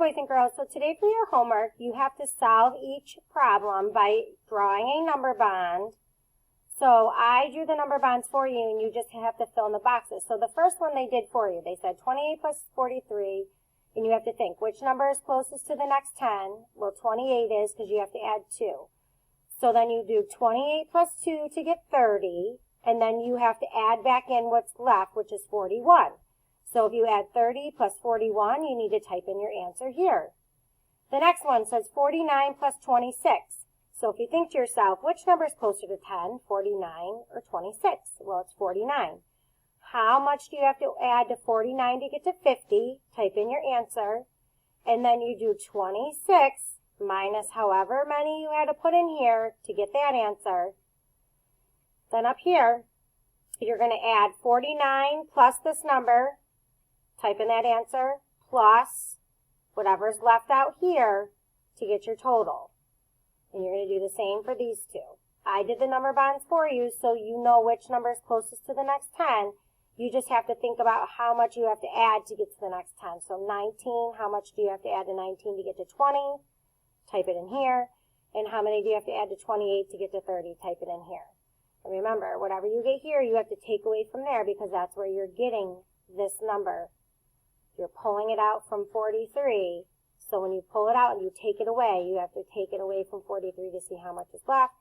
boys and girls. So today for your homework, you have to solve each problem by drawing a number bond. So I drew the number bonds for you, and you just have to fill in the boxes. So the first one they did for you, they said 28 plus 43, and you have to think which number is closest to the next 10. Well, 28 is because you have to add 2. So then you do 28 plus 2 to get 30, and then you have to add back in what's left, which is 41. So if you add 30 plus 41, you need to type in your answer here. The next one says 49 plus 26. So if you think to yourself, which number is closer to 10, 49 or 26? Well, it's 49. How much do you have to add to 49 to get to 50? Type in your answer. And then you do 26 minus however many you had to put in here to get that answer. Then up here, you're going to add 49 plus this number. Type in that answer, plus whatever's left out here to get your total. And you're going to do the same for these two. I did the number bonds for you so you know which number is closest to the next 10. You just have to think about how much you have to add to get to the next 10. So 19, how much do you have to add to 19 to get to 20? Type it in here. And how many do you have to add to 28 to get to 30? Type it in here. And remember, whatever you get here, you have to take away from there because that's where you're getting this number. You're pulling it out from 43. So when you pull it out and you take it away, you have to take it away from 43 to see how much is left.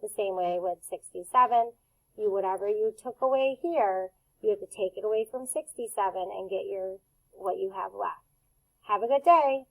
The same way with 67. Whatever you took away here, you have to take it away from 67 and get what you have left. Have a good day.